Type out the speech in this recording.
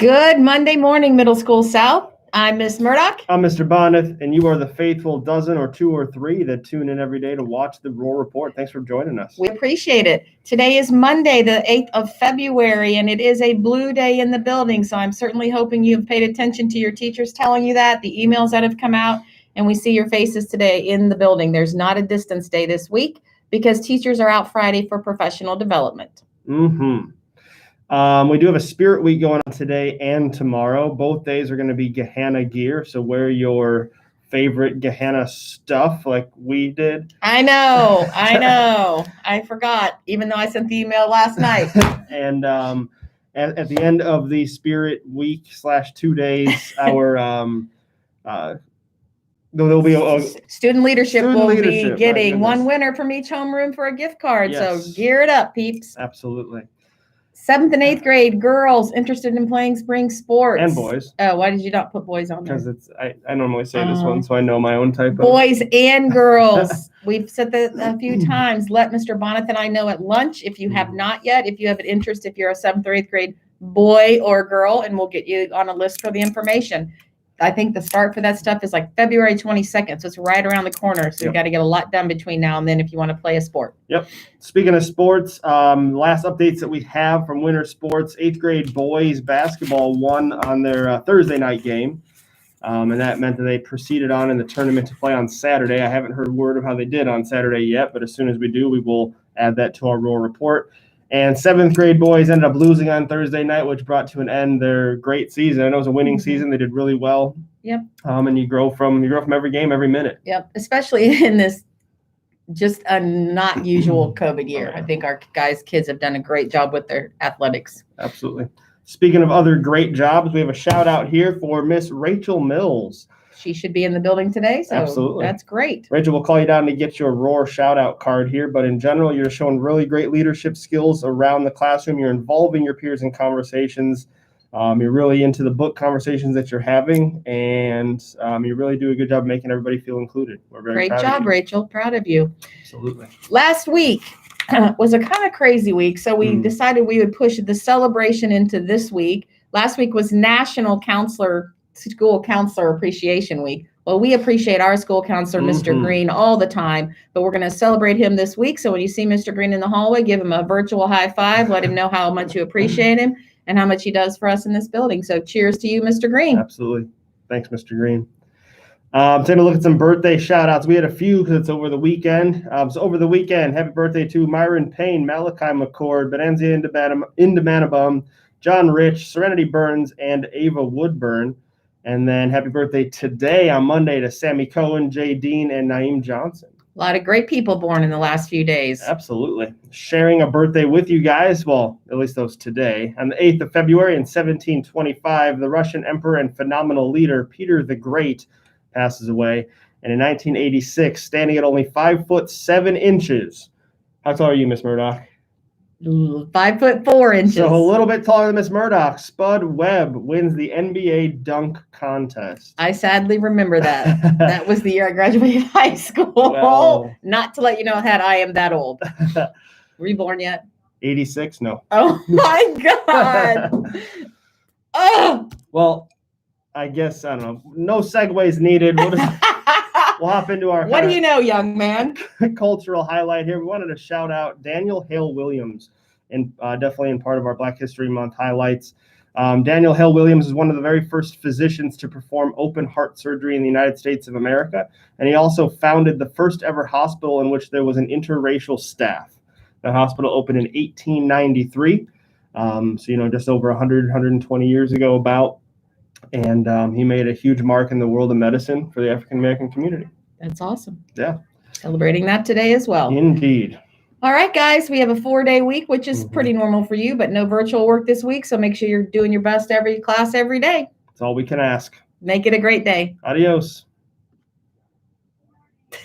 Good Monday morning, Middle School South. I'm Miss Murdoch. I'm Mr. Bonnet, and you are the faithful dozen or two or three that tune in every day to watch the Rural Report. Thanks for joining us. We appreciate it. Today is Monday, the 8th of February, and it is a blue day in the building, so I'm certainly hoping you've paid attention to your teachers telling you that, the emails that have come out, and we see your faces today in the building. There's not a distance day this week because teachers are out Friday for professional development. We do have a Spirit Week going on today and tomorrow. Both days are going to be Gehenna gear, so wear your favorite Gehenna stuff like we did. I know. I forgot, even though I sent the email last night. And at the end of the Spirit Week / 2 days, our there'll be a student leadership will be getting one winner winner from each homeroom for a gift card. Yes. So gear it up, peeps. Absolutely. 7th and 8th grade girls interested in playing spring sports. And boys. Oh, why did you not put boys on there? Because I normally say this one, so I know my own type. Boys and girls. We've said that a few times. Let Mr. Bonnet and I know at lunch if you have not yet, if you have an interest, if you're a 7th or 8th grade boy or girl, and we'll get you on a list for the information. I think the start for that stuff is like February 22nd, so it's right around the corner. So you got to get a lot done between now and then if you want to play a sport. Yep. Speaking of sports, last updates that we have from winter sports, 8th grade boys basketball won on their Thursday night game, and that meant that they proceeded on in the tournament to play on Saturday. I haven't heard word of how they did on Saturday yet, but as soon as we do, we will add that to our Rural Report. And 7th grade boys ended up losing on Thursday night, which brought to an end their great season. I know it was a winning season. They did really well. Yep. And you grow from every game, every minute. Yep. Especially in this just a not usual COVID year. I think our kids have done a great job with their athletics. Absolutely. Speaking of other great jobs, we have a shout out here for Miss Rachel Mills. She should be in the building today, so absolutely. That's great. Rachel, we'll call you down to get your Roar shout-out card here, but in general, you're showing really great leadership skills around the classroom. You're involving your peers in conversations. You're really into the book conversations that you're having, and you really do a good job making everybody feel included. We're very great job, Rachel. Proud of you. Absolutely. Last week was a kind of crazy week, so we decided we would push the celebration into this week. Last week was National School Counselor Appreciation Week. Well, we appreciate our school counselor, Mr. Green, all the time, but we're going to celebrate him this week. So when you see Mr. Green in the hallway, give him a virtual high five, let him know how much you appreciate him and how much he does for us in this building. So cheers to you, Mr. Green. Absolutely. Thanks, Mr. Green. Taking a look at some birthday shout outs. We had a few because it's over the weekend. So over the weekend, happy birthday to Myron Payne, Malachi McCord, Benanzia Indamanabum, John Rich, Serenity Burns, and Ava Woodburn. And then happy birthday today on Monday to Sammy Cohen, Jay Dean, and Naeem Johnson. A lot of great people born in the last few days. Absolutely. Sharing a birthday with you guys, well, at least those today. On the 8th of February in 1725, the Russian emperor and phenomenal leader Peter the Great passes away. And in 1986, standing at only 5'7". How tall are you, Miss Murdoch? 5'4". So a little bit taller than Miss Murdoch. Spud Webb wins the NBA dunk contest. I sadly remember that. That was the year I graduated high school. Well, not to let you know that I am that old. Were you born yet? 86? No. Oh my God. Oh. Well, I guess, I don't know. No segues needed. We'll hop into our what do you know, young man? Cultural highlight here. We wanted to shout out Daniel Hale Williams, and definitely in part of our Black History Month highlights. Daniel Hale Williams is one of the very first physicians to perform open heart surgery in the United States of America, and he also founded the first ever hospital in which there was an interracial staff. The hospital opened in 1893, so just over 120 years ago about. And he made a huge mark in the world of medicine for the African-American community. That's awesome. Yeah. Celebrating that today as well. Indeed. All right, guys, we have a 4-day week, which is pretty normal for you, but no virtual work this week. So make sure you're doing your best every class every day. That's all we can ask. Make it a great day. Adios.